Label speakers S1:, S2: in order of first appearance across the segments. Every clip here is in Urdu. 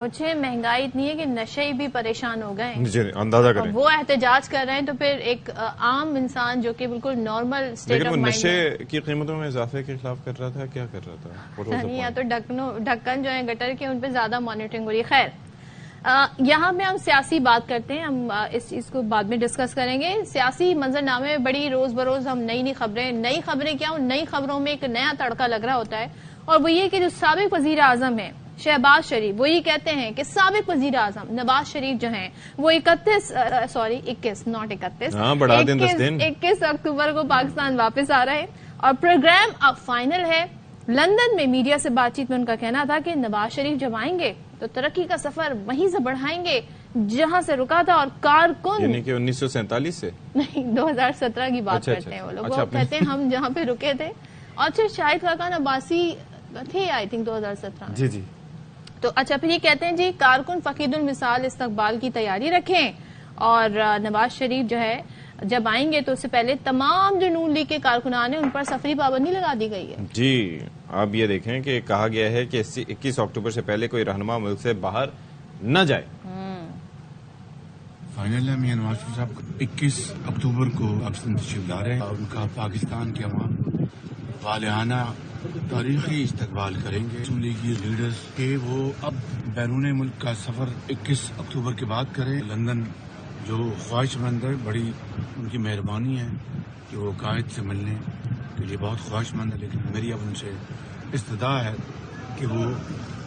S1: مجھے مہنگائی اتنی ہے کہ نشے بھی پریشان ہو گئے
S2: جی اندازہ کریں.
S1: وہ احتجاج کر رہے ہیں تو پھر ایک عام انسان جو کہ بالکل نارمل اسٹیٹ آف مائنڈ ہے.
S2: نشے کی قیمتوں میں اضافے کے خلاف کر رہا تھا, کیا کر رہا تھا؟
S1: یا تو ڈھکن جو ہے گٹر کے ان پہ زیادہ مانیٹرنگ ہو رہی ہے. خیر یہاں پہ ہم سیاسی بات کرتے ہیں, ہم اس چیز کو بعد میں ڈسکس کریں گے. سیاسی منظرنامے میں بڑی روز بروز ہم نئی خبریں کیا ان نئی خبروں میں ایک نیا تڑکا لگ رہا ہوتا ہے, اور وہ یہ کہ جو سابق وزیر اعظم ہیں شہباز شریف, وہ یہ کہتے ہیں کہ سابق وزیر اعظم نواز شریف جو ہیں وہ 21 اکتوبر کو پاکستان واپس آ رہے ہیں, اور پروگرام اب فائنل ہے. لندن میں میڈیا سے بات چیت میں ان کا کہنا تھا کہ نواز شریف جب آئیں گے تو ترقی کا سفر وہیں سے بڑھائیں گے جہاں سے رکا تھا, اور کارکن
S2: یعنی کہ 1947 سے
S1: نہیں 2017 کی بات کرتے ہیں وہ لوگ. وہ کہتے ہیں ہم جہاں پہ رکے تھے, اور پھر شاہد خاقان عباسی تھے آئی تھنک 2017
S2: جی جی.
S1: تو اچھا پھر یہ کہتے ہیں جی کارکن فقید المثال استقبال کی تیاری رکھیں, اور نواز شریف جو ہے جب آئیں گے تو اس سے پہلے تمام جو نون لیگ کے کارکنان ہیں ان پر سفری پابندی لگا دی گئی ہے.
S2: جی آپ یہ دیکھیں کہ کہا گیا ہے کہ 21 اکتوبر سے پہلے کوئی رہنما ملک سے باہر نہ جائے.
S3: فائنل ہے میاں نواز شریف صاحب 21 اکتوبر کو پاکستان تشریف لا رہے ہیں, اور ان کا پاکستان کے عوام والہانہ تاریخی استقبال کریں گے. مسلم لیگی لیڈرز کے وہ اب بیرون ملک کا سفر 21 اکتوبر کے بعد کریں. لندن جو خواہش مند ہے, بڑی ان کی مہربانی ہے کہ وہ قائد سے ملنے کے لیے بہت خواہش مند ہے, لیکن میری اب ان سے استدعا ہے کہ وہ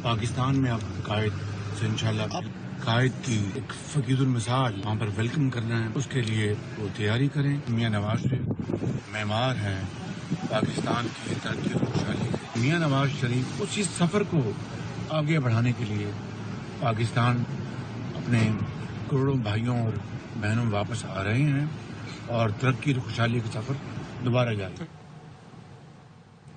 S3: پاکستان میں اب قائد سے انشاءاللہ قائد کی ایک فقید المثال وہاں پر ویلکم کرنا ہے, اس کے لیے وہ تیاری کریں. میاں نواز شریف معمار ہیں پاکستان کی ترقی اور خوشحالی. میاں نواز شریف اسی سفر کو آگے بڑھانے کے لیے پاکستان اپنے کروڑوں بھائیوں اور بہنوں میں واپس آ رہے ہیں, اور ترقی اور خوشحالی کا سفر دوبارہ جاری.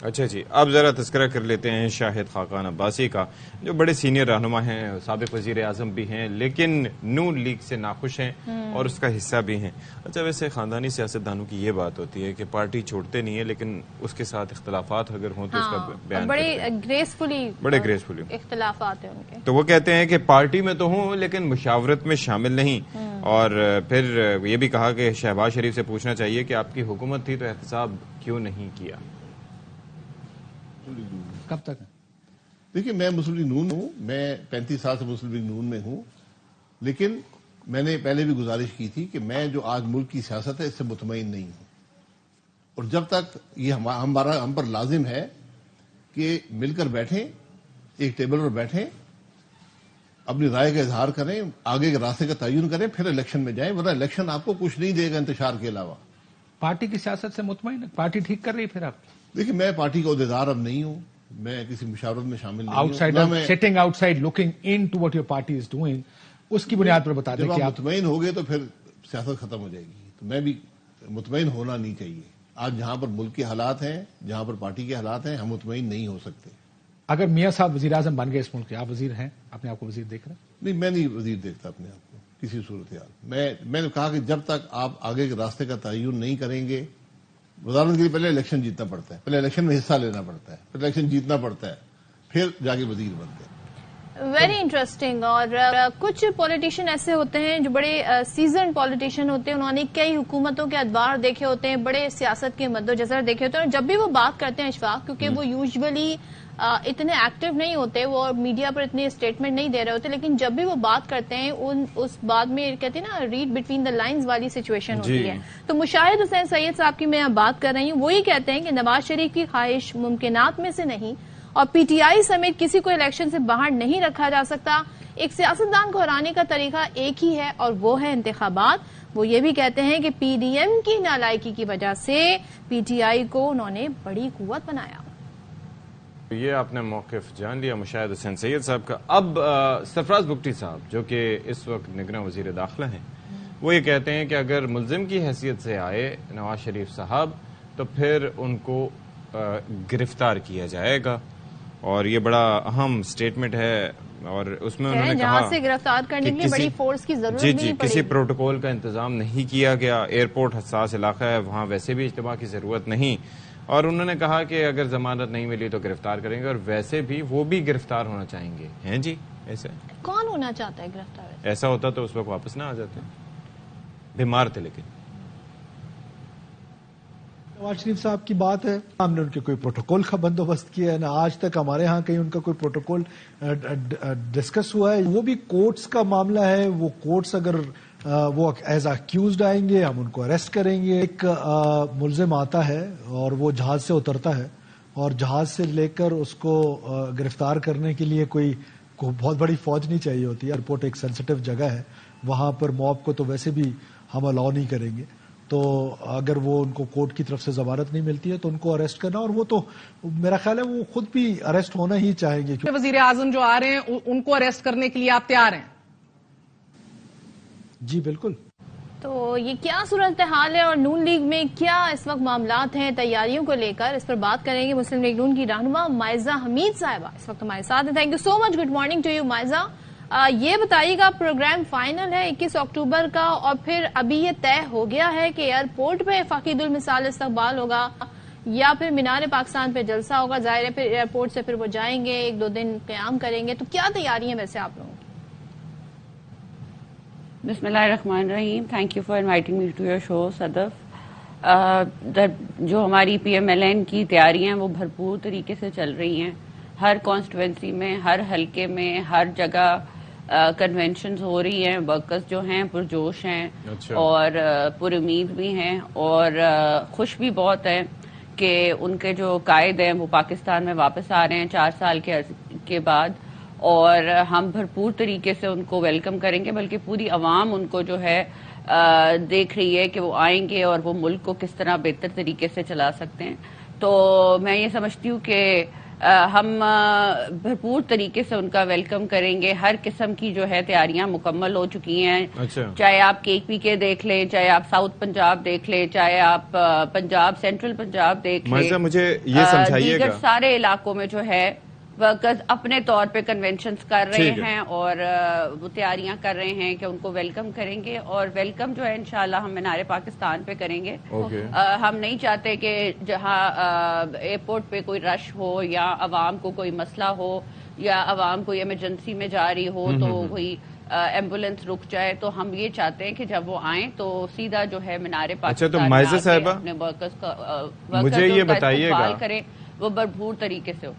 S2: اچھا جی, اب ذرا تذکرہ کر لیتے ہیں شاہد خاقان عباسی کا, جو بڑے سینئر رہنما ہیں, سابق وزیر اعظم بھی ہیں, لیکن نون لیگ سے ناخوش ہیں اور اس کا حصہ بھی ہیں. اچھا ویسے خاندانی سیاستدانوں کی یہ بات ہوتی ہے کہ پارٹی چھوڑتے نہیں ہے, لیکن اس کے ساتھ اختلافات اگر ہوں تو اس کا بیان
S1: بڑے گریسفلی اختلافات ہیں ان کے.
S2: تو وہ کہتے ہیں کہ پارٹی میں تو ہوں لیکن مشاورت میں شامل نہیں. اور پھر یہ بھی کہا کہ شہباز شریف سے پوچھنا چاہیے کہ آپ کی حکومت تھی تو احتساب کیوں نہیں کیا.
S4: کب تک؟ دیکھیے میں مسلم لیگ نون ہوں, میں 35 سال سے مسلم لیگ نون میں ہوں, لیکن میں نے پہلے بھی گزارش کی تھی کہ میں جو آج ملک کی سیاست ہے اس سے مطمئن نہیں ہوں, اور جب تک یہ ہم پر لازم ہے کہ مل کر بیٹھیں, ایک ٹیبل پر بیٹھیں, اپنی رائے کا اظہار کریں, آگے کے راستے کا تعین کریں, پھر الیکشن میں جائیں, ورنہ الیکشن آپ کو کچھ نہیں دے گا انتشار کے علاوہ.
S5: پارٹی کی سیاست سے مطمئن ہے؟ پارٹی ٹھیک کر رہی پھر آپ؟
S4: دیکھیے میں پارٹی کا عہدیدار اب نہیں ہوں, میں کسی مشاورت میں شامل نہیں ہوں.
S5: Sitting outside looking into what your party is doing, اس کی بنیاد پر بتا دیں کہ آپ
S4: مطمئن ہو گئے تو پھر سیاست ختم ہو جائے گی. تو میں بھی مطمئن ہونا نہیں چاہیے. آج جہاں پر ملک کے حالات ہیں, جہاں پر پارٹی کے حالات ہیں, ہم مطمئن نہیں ہو سکتے.
S5: اگر میاں صاحب وزیر اعظم بن گئے اس ملک کے, آپ وزیر ہیں, اپنے آپ کو وزیر دیکھ رہے ہیں؟
S4: نہیں, میں نہیں وزیر دیکھتا اپنے آپ کو کسی صورتحال. میں نے کہا کہ جب تک آپ آگے کے راستے کا تعین نہیں کریں گے, وزارت کے لیے پہلے الیکشن جیتنا پڑتا ہے, پہلے الیکشن میں حصہ لینا پڑتا ہے, پھر الیکشن جیتنا پڑتا ہے, پھر جا کے وزیر بنتے ہیں.
S1: Very interesting. اور کچھ پولیٹیشین ایسے ہوتے ہیں جو بڑے سیزن پولیٹیشین ہوتے ہیں, انہوں نے کئی حکومتوں کے ادوار دیکھے ہوتے ہیں, بڑے سیاست کے مد و جزر دیکھے ہوتے ہیں, اور جب بھی وہ بات کرتے ہیں اشفاق, کیونکہ وہ یوزولی اتنے ایکٹیو نہیں ہوتے, وہ میڈیا پر اتنے اسٹیٹمنٹ نہیں دے رہے ہوتے, لیکن جب بھی وہ بات کرتے ہیں اس بات میں کہتے ہیں نا ریڈ بٹوین دا لائنز والی سچویشن ہوتی ہے. تو مشاہد حسین سید صاحب کی میں بات کر رہی ہوں, وہی کہتے ہیں کہ نواز شریف کی خواہش ممکنات میں سے نہیں, اور پی ٹی آئی سمیت کسی کو الیکشن سے باہر نہیں رکھا جا سکتا. ایک سیاستدان کو ہرانے کا طریقہ ایک ہی ہے, اور وہ ہے انتخابات. وہ یہ بھی کہتے ہیں کہ پی ڈی ایم کی نالائکی کی وجہ سے پی ٹی آئی کو انہوں نے بڑی قوت بنایا.
S2: یہ آپ نے موقف جان لیا مشاہد حسین سید صاحب کا. اب سرفراز بگٹی صاحب جو کہ اس وقت نگراں وزیر داخلہ ہیں, وہ یہ کہتے ہیں کہ اگر ملزم کی حیثیت سے آئے نواز شریف صاحب تو پھر ان کو گرفتار کیا جائے گا, اور یہ بڑا اہم سٹیٹمنٹ ہے. اور اس میں انہوں نے
S1: جہاں
S2: کہا
S1: سے گرفتار کرنے کے لیے بڑی فورس کی ضرورت نہیں پڑی.
S2: کسی پروٹوکول کا انتظام نہیں کیا گیا, ایئرپورٹ حساس علاقہ ہے, وہاں ویسے بھی اجتماع کی ضرورت نہیں. اور انہوں نے کہا کہ اگر ضمانت نہیں ملی تو گرفتار کریں گے, اور ویسے بھی وہ بھی گرفتار ہونا چاہیں گے. ہیں جی ایسا
S1: کون ہونا چاہتا ہے گرفتار؟
S2: ایسا ہوتا تو اس وقت واپس نہ آ جاتے. بیمار تھے لیکن.
S5: نواز شریف صاحب کی بات ہے، ہم نے ان کے کوئی پروٹوکول کا بندوبست کیا ہے نہ آج تک ہمارے ہاں کہیں ان کا کوئی پروٹوکول ڈسکس ہوا ہے. وہ بھی کورٹس کا معاملہ ہے، وہ کورٹس اگر وہ ایز اکیوزڈ آئیں گے ہم ان کو اریسٹ کریں گے. ایک ملزم آتا ہے اور وہ جہاز سے اترتا ہے اور جہاز سے لے کر اس کو گرفتار کرنے کے لیے کوئی بہت بڑی فوج نہیں چاہیے ہوتی. ایئرپورٹ ایک سینسٹیو جگہ ہے، وہاں پر موب کو تو ویسے بھی ہم الاؤ نہیں کریں گے. تو اگر وہ ان کو کورٹ کی طرف سے ضمانت نہیں ملتی ہے تو ان کو اریسٹ کرنا، اور وہ تو میرا خیال ہے وہ خود بھی اریسٹ ہونا ہی چاہیں گے.
S6: وزیر اعظم جو آ رہے ہیں ان کو اریسٹ کرنے کے لیے آپ تیار ہیں؟
S5: جی بالکل.
S1: تو یہ کیا صورتحال ہے اور نون لیگ میں کیا اس وقت معاملات ہیں تیاریوں کو لے کر، اس پر بات کریں گے. مسلم لیگ نون کی رہنما مائزہ حمید صاحبہ اس وقت ہمارے ساتھ ہیں. Thank you so much. Good morning to you Maiza. یہ بتائیے گا پروگرام فائنل ہے 21 اکتوبر کا، اور پھر ابھی یہ طے ہو گیا ہے کہ ایئرپورٹ پہ فقید المثال استقبال ہوگا یا پھر مینار پاکستان پہ جلسہ ہوگا؟ ظاہر ہے پھر ایئرپورٹ سے پھر وہ جائیں گے، 1-2 دن قیام کریں گے. تو کیا تیاری ہیں ویسے آپ لوگوں کی؟
S7: بسم اللہ الرحمن الرحیم. Thank you for inviting me to your show Sadaf. جو ہماری پی ایم ایل این کی تیاریاں ہیں وہ بھرپور طریقے سے چل رہی ہیں. ہر کانسٹیٹوینسی میں، ہر حلقے میں، ہر جگہ کنونشنز ہو رہی ہیں. ورکرز جو ہیں پرجوش ہیں اور پر امید بھی ہیں اور خوش بھی بہت ہیں کہ ان کے جو قائد ہیں وہ پاکستان میں واپس آ رہے ہیں 4 سال کے بعد. اور ہم بھرپور طریقے سے ان کو ویلکم کریں گے، بلکہ پوری عوام ان کو جو ہے دیکھ رہی ہے کہ وہ آئیں گے اور وہ ملک کو کس طرح بہتر طریقے سے چلا سکتے ہیں. تو میں یہ سمجھتی ہوں کہ ہم بھرپور طریقے سے ان کا ویلکم کریں گے. ہر قسم کی جو ہے تیاریاں مکمل ہو چکی ہیں. چاہے آپ KPK دیکھ لیں، چاہے آپ ساؤتھ پنجاب دیکھ لیں، چاہے آپ پنجاب سینٹرل پنجاب دیکھ لیں،
S2: مجھے یہ سمجھائیے
S7: دیگر
S2: گا
S7: سارے علاقوں میں جو ہے ورکرز اپنے طور پہ کنونشنز کر رہے ہیں اور وہ تیاریاں کر رہے ہیں کہ ان کو ویلکم کریں گے. اور ویلکم جو ہے انشاءاللہ ہم مینار پاکستان پہ کریں گے. ہم نہیں چاہتے کہ جہاں ایئرپورٹ پہ کوئی رش ہو یا عوام کو کوئی مسئلہ ہو یا عوام کوئی ایمرجنسی میں جا رہی ہو تو کوئی ایمبولینس رک جائے. تو ہم یہ چاہتے ہیں کہ جب وہ آئیں تو سیدھا جو ہے مینار پاکستان اپنے ورکرز کا استقبال کریں، وہ بھرپور طریقے سے ہو.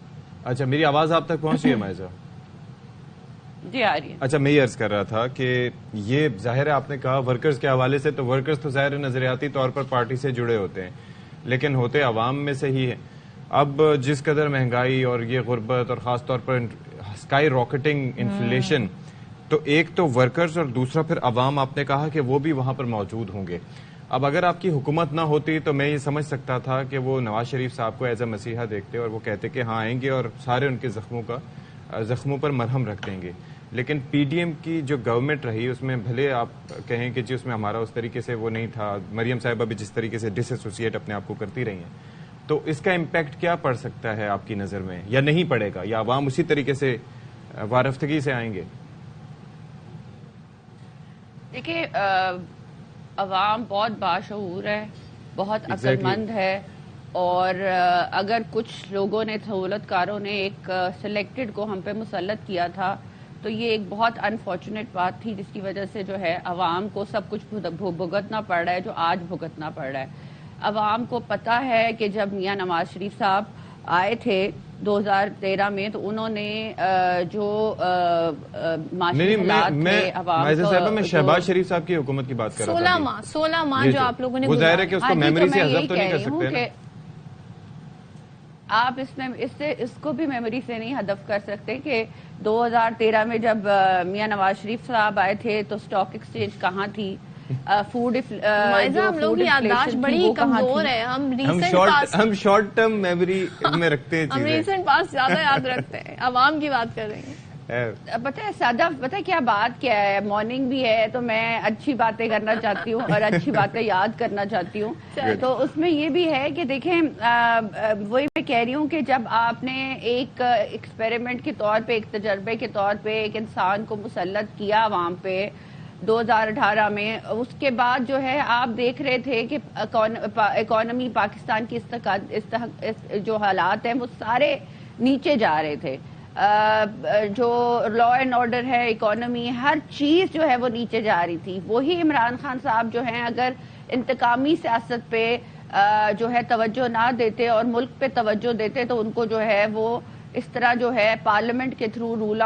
S2: اچھا، میری آواز آپ تک پہنچ رہی ہے مائزہ؟
S7: جی آ رہی ہے.
S2: اچھا، میں یہ عرض کر رہا تھا کہ یہ ظاہر ہے آپ نے کہا ورکرز کے حوالے سے، تو ورکرز تو ظاہر نظریاتی طور پر پارٹی سے جڑے ہوتے ہیں لیکن ہوتے عوام میں سے ہی ہیں. اب جس قدر مہنگائی اور یہ غربت اور خاص طور پر اسکائی راکٹنگ انفلیشن، تو ایک تو ورکرز اور دوسرا پھر عوام، آپ نے کہا کہ وہ بھی وہاں پر موجود ہوں گے. اب اگر آپ کی حکومت نہ ہوتی تو میں یہ سمجھ سکتا تھا کہ وہ نواز شریف صاحب کو ایز اے مسیحا دیکھتے اور وہ کہتے کہ ہاں آئیں گے اور سارے ان کے زخموں پر مرہم رکھ دیں گے. لیکن PDM کی جو گورنمنٹ رہی اس میں بھلے آپ کہیں کہ جی اس میں ہمارا اس طریقے سے وہ نہیں تھا، مریم صاحبہ بھی جس طریقے سے ڈس ایسوسیٹ اپنے آپ کو کرتی رہی ہیں، تو اس کا امپیکٹ کیا پڑ سکتا ہے آپ کی نظر میں، یا نہیں پڑے گا، یا عوام اسی طریقے سے وارفتگی سے آئیں گے؟
S7: دیکھیے، عوام بہت باشعور ہے، بہت عقل مند ہے، اور اگر کچھ لوگوں نے، سہولت کاروں نے ایک سلیکٹڈ کو ہم پہ مسلط کیا تھا تو یہ ایک بہت انفارچونیٹ بات تھی جس کی وجہ سے جو ہے عوام کو سب کچھ بھگتنا پڑ رہا ہے جو آج بھگتنا پڑ رہا ہے. عوام کو پتہ ہے کہ جب میاں نواز شریف صاحب آئے تھے 2013 میں تو انہوں نے جو معاشی حالات تھے عوام کو،
S2: میں شہباز شریف صاحب کی حکومت کی بات کر رہا تھا.
S1: 16 ماہ جو آپ لوگوں نے
S2: ظاہر ہے کہ اس کو میموری سے حذف تو نہیں کر سکتے.
S7: آپ اس کو بھی میموری سے نہیں ہدف کر سکتے کہ 2013 میں جب میاں نواز شریف صاحب آئے تھے تو اسٹاک ایکسچینج کہاں تھی، فوڈ
S1: ہم لوگ کی یادداشت بڑی کمزور ہے.
S2: ہم شارٹ ٹرم میموری میں رکھتے ہیں،
S1: ہم ریسنٹ پاس زیادہ یاد رکھتے ہیں. عوام کی بات کر رہے ہیں.
S7: پتہ ہے صدف، پتہ ہے کیا بات کیا ہے، مارننگ بھی ہے تو میں اچھی باتیں کرنا چاہتی ہوں اور اچھی باتیں یاد کرنا چاہتی ہوں. تو اس میں یہ بھی ہے کہ دیکھیں، وہی میں کہہ رہی ہوں کہ جب آپ نے ایک ایکسپیریمنٹ کے طور پہ، ایک تجربے کے طور پہ ایک انسان کو مسلط کیا عوام پہ 2018 میں، اس کے بعد جو ہے آپ دیکھ رہے تھے کہ اکانومی پاکستان کی جو حالات ہیں وہ سارے نیچے جا رہے تھے. جو لا اینڈ آرڈر ہے, اکانومی, ہر چیز جو ہے وہ نیچے جا رہی تھی. وہی عمران خان صاحب جو ہیں اگر انتقامی سیاست پہ جو ہے توجہ نہ دیتے اور ملک پہ توجہ دیتے تو ان کو جو ہے وہ اس طرح جو ہے پارلیمنٹ کے تھرو رول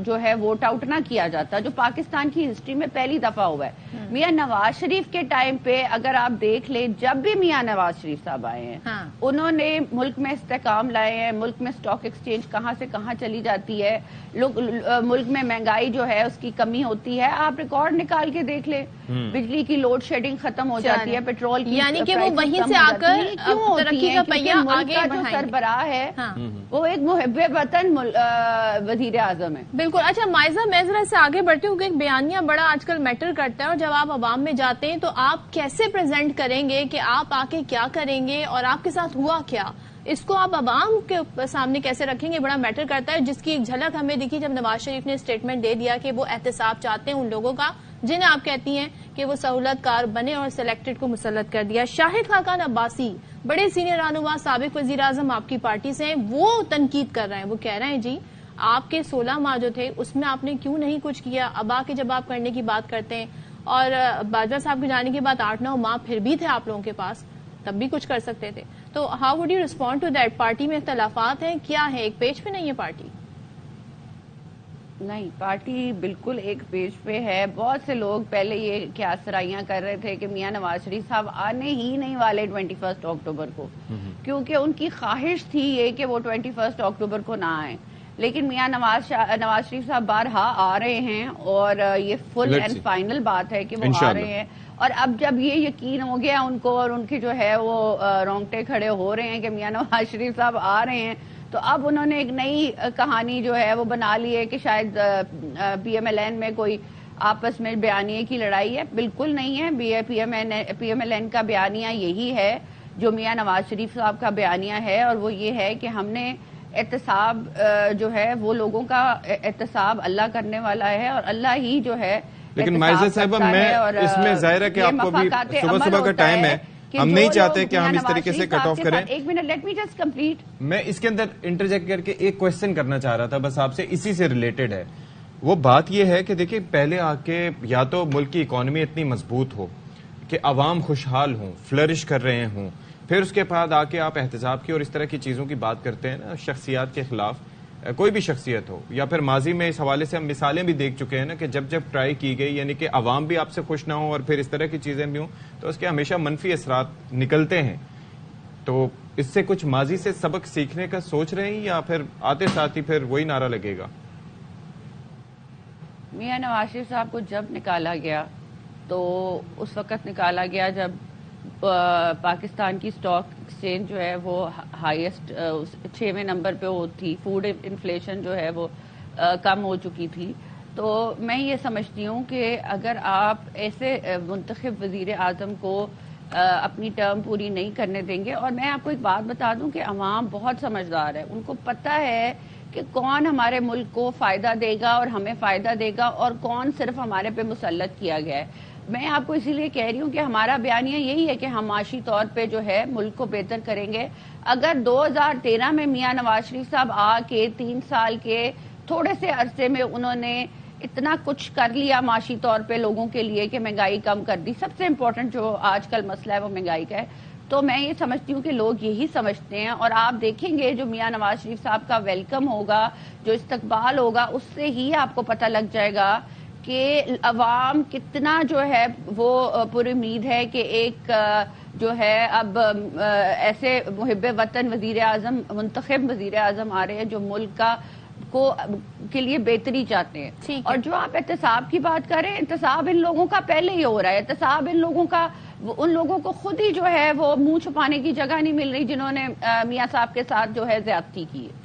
S7: جو ہے ووٹ آؤٹ نہ کیا جاتا, جو پاکستان کی ہسٹری میں پہلی دفعہ ہوا ہے. میاں نواز شریف کے ٹائم پہ اگر آپ دیکھ لیں, جب بھی میاں نواز شریف صاحب آئے ہیں انہوں نے ملک میں استحکام لائے ہیں. ملک میں سٹاک ایکسچینج کہاں سے کہاں چلی جاتی ہے, ملک میں مہنگائی جو ہے اس کی کمی ہوتی ہے. آپ ریکارڈ نکال کے دیکھ لیں, بجلی کی لوڈ شیڈنگ ختم ہو جاتی ہے, پیٹرول کی,
S1: یعنی کہ وہ وہیں سے آ کر ترقی کا پہیہ آگے
S7: جو سربراہ ہے وہ ایک محب وطن وزیر اعظم ہے.
S1: بالکل. اچھا مائزہ, میں ذرا سے آگے بڑھتی ہوں کہ ایک بیانیہ بڑا آج کل میٹر کرتا ہے, اور جب آپ عوام میں جاتے ہیں تو آپ کیسے پریزنٹ کریں گے کہ آپ آ کے کیا کریں گے اور آپ کے ساتھ ہوا کیا, اس کو آپ عوام کے سامنے کیسے رکھیں گے, بڑا میٹر کرتا ہے. جس کی ایک جھلک ہمیں دکھی جب نواز شریف نے اسٹیٹمنٹ دے دیا کہ وہ احتساب چاہتے ہیں ان لوگوں کا جنہیں آپ کہتی ہیں کہ وہ سہولت کار بنے اور سلیکٹڈ کو مسلط کر دیا. شاہد خاقان عباسی, بڑے سینئر رہنما, سابق وزیر اعظم آپ کی پارٹی سے ہیں, وہ تنقید کر رہے ہیں. وہ کہہ رہے ہیں جی آپ کے 16 ماہ جو تھے اس میں آپ نے کیوں نہیں کچھ کیا, اب آ کے جب آپ کرنے کی بات کرتے ہیں, اور باجوہ صاحب کے جانے کے بعد 8-9 ماہ پھر بھی تھے آپ لوگوں کے پاس, تب بھی کچھ کر سکتے تھے. تو how would you respond to that? Party میں اختلافات ہیں, کیا ہے, ایک پیج پہ نہیں ہے پارٹی؟
S7: نہیں, پارٹی بالکل ایک پیج پہ ہے. بہت سے لوگ پہلے یہ کیا سرائیاں کر رہے تھے کہ میاں نواز شریف صاحب آنے ہی نہیں والے 21 اکتوبر کو, کیونکہ ان کی خواہش تھی یہ کہ وہ 21 اکتوبر کو نہ آئیں. لیکن میاں نواز شریف صاحب بارہا آ رہے ہیں, اور یہ فل اینڈ فائنل بات ہے کہ وہ آ رہے ہیں. اور اب جب یہ یقین ہو گیا ان کو, اور ان کے جو ہے وہ رونگٹے کھڑے ہو رہے ہیں کہ میاں نواز شریف صاحب آ رہے ہیں, تو اب انہوں نے ایک نئی کہانی جو ہے وہ بنا لی ہے کہ شاید پی ایم ایل این میں کوئی آپس میں بیانیے کی لڑائی ہے. بالکل نہیں ہے. پی ایم ایل این کا بیانیہ یہی ہے جو میاں نواز شریف صاحب کا بیانیہ ہے, اور وہ یہ ہے کہ ہم نے احتساب جو ہے وہ لوگوں کا احتساب اللہ کرنے والا ہے, اور اللہ ہی جو ہے.
S2: لیکن مائزہ صاحبہ, میں اس میں ظاہر ہے کہ آپ کو بھی صبح کا ٹائم ہے, ہم نہیں چاہتے کہ ہم اس طریقے سے کٹ آف کریں.
S7: ایک minute, let me just complete.
S2: میں اس کے اندر انٹرجیکٹ کر کے ایک کوشچن کرنا چاہ رہا تھا بس آپ سے, اسی سے ریلیٹڈ ہے. وہ بات یہ ہے کہ دیکھیں, پہلے آ کے یا تو ملک کی اکانومی اتنی مضبوط ہو کہ عوام خوشحال ہوں, فلرش کر رہے ہوں, پھر اس کے بعد آ کے آپ احتساب کی اور اس طرح کی چیزوں کی بات کرتے ہیں نا, شخصیات کے خلاف, کوئی بھی شخصیت ہو. یا پھر ماضی میں اس حوالے سے ہم مثالیں بھی دیکھ چکے ہیں نا کہ جب ٹرائی کی گئی, یعنی کہ عوام بھی آپ سے خوش نہ ہوں اور پھر اس طرح کی چیزیں بھی ہوں, تو اس کے ہمیشہ منفی اثرات نکلتے ہیں. تو اس سے کچھ ماضی سے سبق سیکھنے کا سوچ رہے ہیں, یا پھر آتے ساتھ ہی پھر وہی نعرہ لگے گا؟
S7: میاں نواز شریف صاحب کو جب نکالا گیا تو اس وقت نکالا گیا جب پاکستان کی سٹاک ایکسچینج جو ہے وہ ہائیسٹ 6ویں نمبر پہ تھی, فوڈ انفلیشن جو ہے وہ کم ہو چکی تھی. تو میں یہ سمجھتی ہوں کہ اگر آپ ایسے منتخب وزیر اعظم کو اپنی ٹرم پوری نہیں کرنے دیں گے, اور میں آپ کو ایک بات بتا دوں کہ عوام بہت سمجھدار ہے, ان کو پتہ ہے کہ کون ہمارے ملک کو فائدہ دے گا اور ہمیں فائدہ دے گا, اور کون صرف ہمارے پہ مسلط کیا گیا ہے. میں آپ کو اسی لیے کہہ رہی ہوں کہ ہمارا بیانیہ یہی ہے کہ ہم معاشی طور پہ جو ہے ملک کو بہتر کریں گے. اگر 2013 میں میاں نواز شریف صاحب آ کے 3 سال کے تھوڑے سے عرصے میں انہوں نے اتنا کچھ کر لیا معاشی طور پہ لوگوں کے لیے کہ مہنگائی کم کر دی, سب سے امپورٹنٹ جو آج کل مسئلہ ہے وہ مہنگائی کا ہے, تو میں یہ سمجھتی ہوں کہ لوگ یہی سمجھتے ہیں. اور آپ دیکھیں گے جو میاں نواز شریف صاحب کا ویلکم ہوگا, جو استقبال ہوگا, اس سے ہی آپ کو پتہ لگ جائے گا کہ عوام کتنا جو ہے وہ پر امید ہے کہ ایک جو ہے اب ایسے محب وطن وزیر اعظم, منتخب وزیر اعظم آ رہے ہیں جو ملک کے لیے بہتری چاہتے ہیں. اور جو آپ احتساب کی بات کر رہے ہیں, احتساب ان لوگوں کا پہلے ہی ہو رہا ہے. احتساب ان لوگوں کو خود ہی جو ہے وہ منہ چھپانے کی جگہ نہیں مل رہی جنہوں نے میاں صاحب کے ساتھ جو ہے زیادتی کی ہے.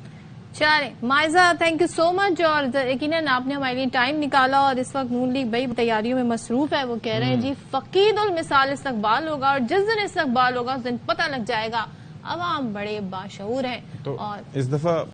S1: چلیں مائزہ, تھینک یو سو مچ. اور یقیناً آپ نے ہمارے لیے ٹائم نکالا, اور اس وقت نون لیگ بھائی تیاریوں میں مصروف ہے. وہ کہہ رہے ہیں جی فقید المثال استقبال ہوگا, اور جس دن استقبال ہوگا اس دن پتہ لگ جائے گا عوام بڑے باشعور ہیں.
S2: تو اس دفعہ